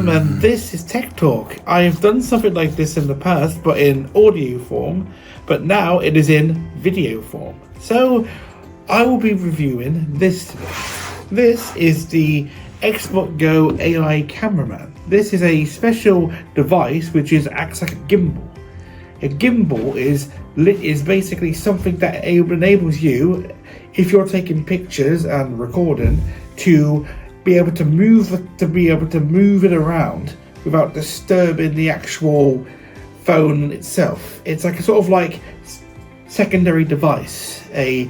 And this is Tech Talk. I've done something like this in the past, but in audio form, but now it is in video form. So I will be reviewing this today. This is the XbotGo AI Cameraman. This is a special device which acts like a gimbal. A gimbal is basically something that enables you, if you're taking pictures and recording, to be able to move it around without disturbing the actual phone itself. It's like a sort of like secondary device, a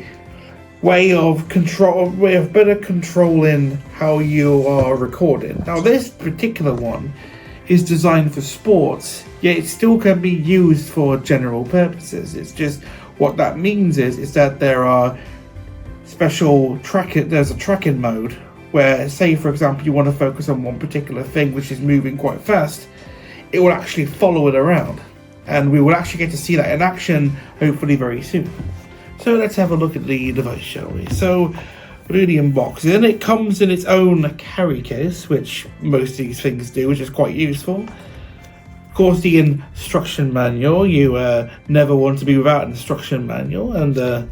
way of better controlling how you are recording. Now this particular one is designed for sports, yet it still can be used for general purposes. It's just, what that means is that there are there's a tracking mode where, say for example, you want to focus on one particular thing which is moving quite fast, it will actually follow it around, and we will actually get to see that in action hopefully very soon. So let's have a look at the device, shall we? So we'll do the unboxing. It comes in its own carry case, which most of these things do, which is quite useful. Of course, the instruction manual. You never want to be without an instruction manual, and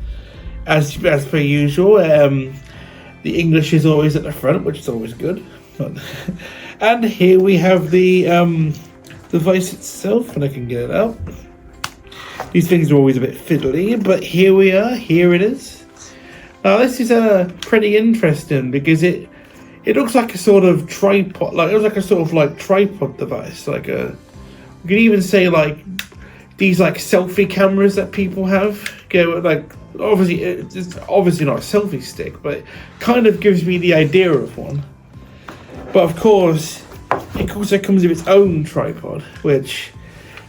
as per usual, the English is always at the front, which is always good. And here we have the device itself, and I can get it out. These things are always a bit fiddly, but here we are. Here it is. Now this is pretty interesting because it looks like a sort of tripod, tripod device. You could even say like these selfie cameras that people have. Obviously it's obviously not a selfie stick, but it kind of gives me the idea of one. But of course, it also comes with its own tripod, which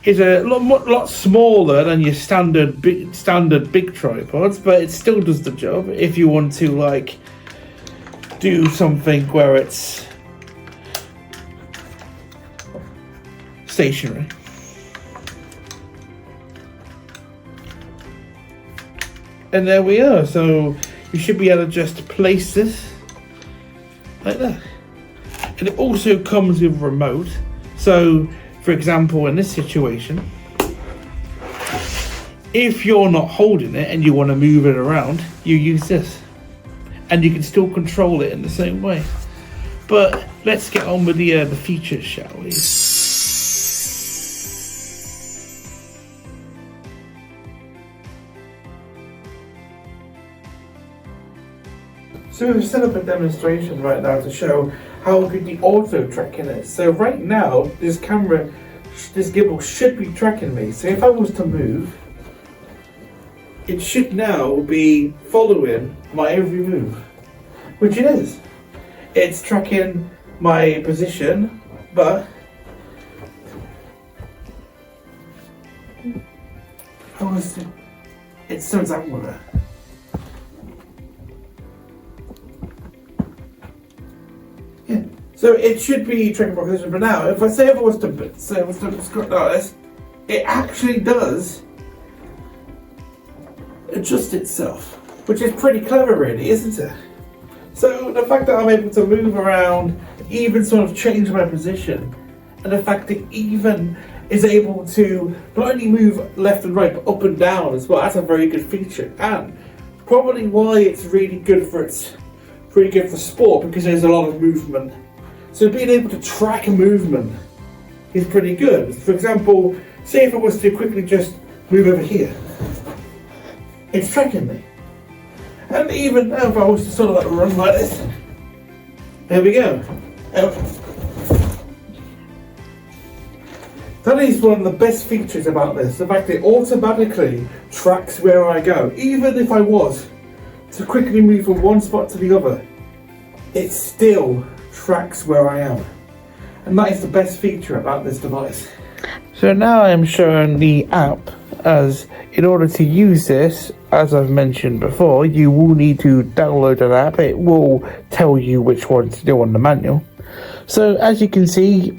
is a lot smaller than your standard big tripods, but it still does the job if you want to do something where it's stationary. And there we are. So you should be able to just place this like that. And it also comes with a remote. So for example, in this situation, if you're not holding it and you want to move it around, you use this. And you can still control it in the same way. But let's get on with the features, shall we? So we've set up a demonstration right now to show how good the auto tracking is. So right now, this gimbal should be tracking me. So if I was to move, it should now be following my every move, which it is. It's tracking my position, but it's so angular. Yeah. So it should be tracking my position, but now if I was to script like this, it actually does adjust itself, which is pretty clever really, isn't it? So the fact that I'm able to move around, even sort of change my position, and the fact it even is able to not only move left and right, but up and down as well, that's a very good feature. And probably why it's really good for sport, because there's a lot of movement. So being able to track a movement is pretty good. For example, say if I was to quickly just move over here, it's tracking me. And even now if I was to sort of run like this, there we go. That is one of the best features about this, the fact it automatically tracks where I go. Even if I was to quickly move from one spot to the other, it still tracks where I am. And that is the best feature about this device. So now I'm showing the app, as in order to use this, as I've mentioned before, you will need to download an app. It will tell you which one to do on the manual. So as you can see,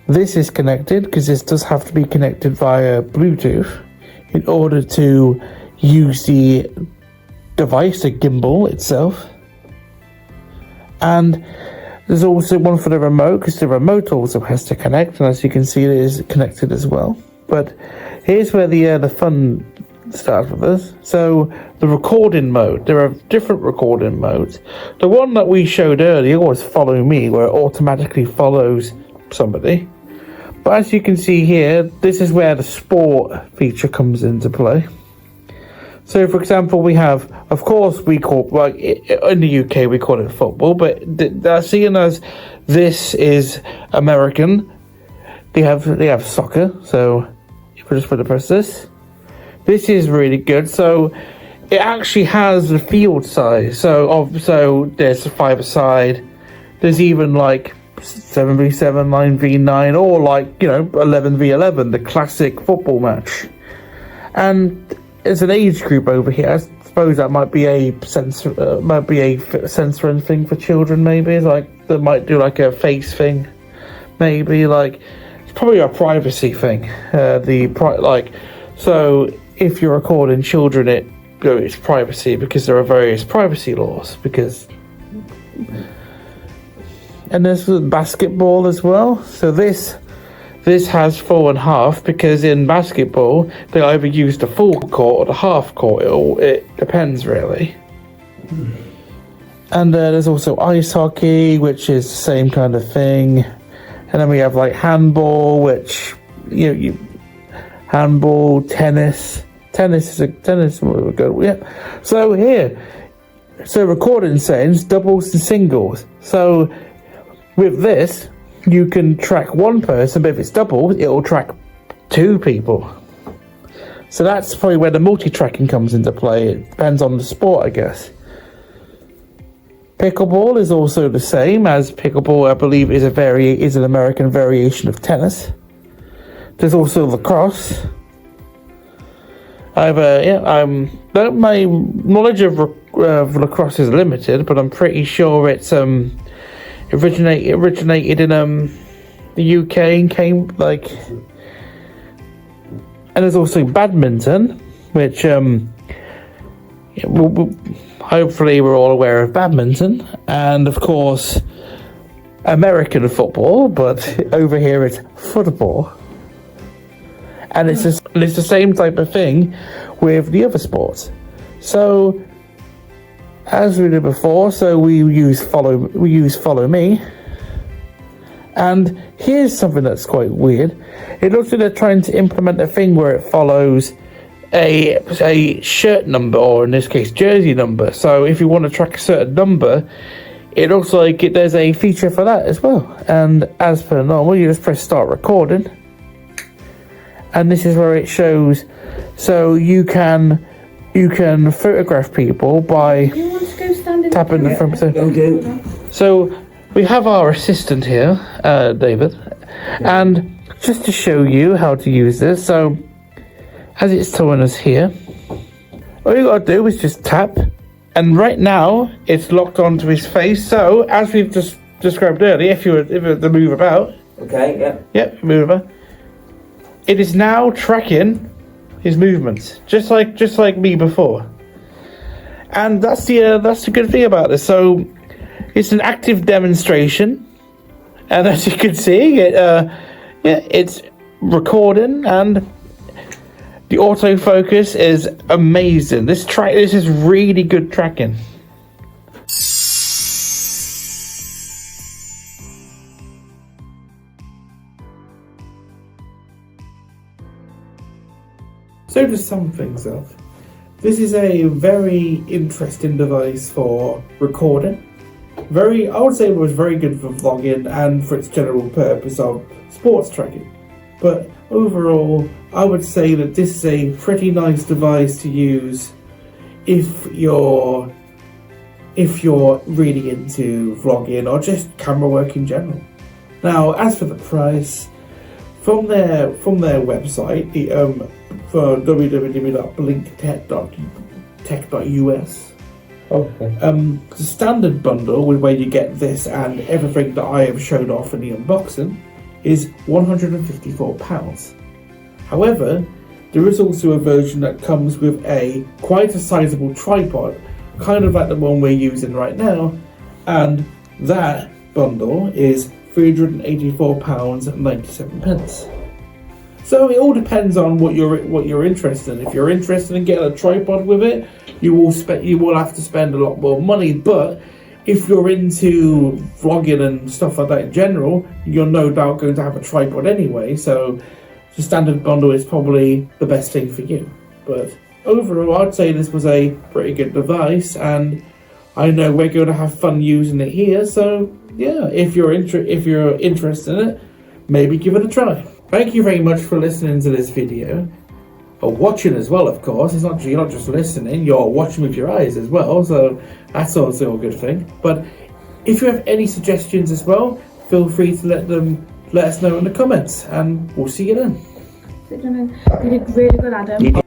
this is connected, because this does have to be connected via Bluetooth in order to use the device, the gimbal itself. And There's also one for the remote, because the remote also has to connect, and as you can see, it is connected as well. But here's where the fun starts with us. So the recording mode, there are different recording modes. The one that we showed earlier was follow me, where it automatically follows somebody. But as you can see here, this is where the sport feature comes into play. So for example, we have, of course, we call, like in the UK we call it football, but seeing as this is American, they have soccer. So if we just put the press this is really good. So it actually has the field size. So there's a 5-a-side. There's even like 7v7, 9v9, or like 11v11, the classic football match. And there's an age group over here. I suppose that might be a censoring thing for children. Maybe like they might do like a face thing. Maybe like it's probably a privacy thing. So if you're recording children, it's privacy, because there are various privacy laws. And there's basketball as well. So this has 4.5, because in basketball they either use the full court or the half court. It depends really. And there's also ice hockey, which is the same kind of thing. And then we have like handball, which handball, tennis. Tennis is good. Yeah. So here, recording settings, doubles and singles. So with this, you can track one person, but if it's double, it'll track 2 people. So that's probably where the multi-tracking comes into play. It depends on the sport, I guess. Pickleball is also the same, as pickleball, I believe, is an American variation of tennis. There's also lacrosse. My knowledge of lacrosse is limited, but I'm pretty sure it's originated in the UK and came like. And there's also badminton, which hopefully we're all aware of badminton, and of course American football, but over here it's football. And it's the same type of thing with the other sports. So as we did before, so we use follow me. And here's something that's quite weird. It looks like they're trying to implement a thing where it follows a shirt number, or in this case jersey number. So if you want to track a certain number, it looks like there's a feature for that as well. And as per normal, you just press start recording. And this is where it shows, so you can photograph people by tapping the front. So we have our assistant here, David, and just to show you how to use this. So as it's telling us here, all you gotta do is just tap, and right now it's locked onto his face. So as we've just described earlier, if you were to move about, move about. It is now tracking his movements, just like me before. And that's the good thing about this. So it's an active demonstration, and as you can see, it's recording, and the autofocus is amazing. This is really good tracking. So to sum things up, this is a very interesting device for recording. I would say it was very good for vlogging and for its general purpose of sports tracking. But overall, I would say that this is a pretty nice device to use if you're really into vlogging or just camera work in general. Now, as for the price, from their website, for www.blinktech.us. Okay. The standard bundle, where you get this and everything that I have showed off in the unboxing, is £154. However, there is also a version that comes with quite a sizable tripod, kind of like the one we're using right now, and that bundle is £384.97. So it all depends on what you're interested in. If you're interested in getting a tripod with it, you will have to spend a lot more money. But if you're into vlogging and stuff like that in general, you're no doubt going to have a tripod anyway. So the standard bundle is probably the best thing for you. But overall, I'd say this was a pretty good device, and I know we're going to have fun using it here. So yeah, if you're interested in it, maybe give it a try. Thank you very much for listening to this video, or watching as well, of course. You're not just listening, you're watching with your eyes as well, so that's also a good thing. But if you have any suggestions as well, feel free to let us know in the comments, and we'll see you then. You did really good, Adam.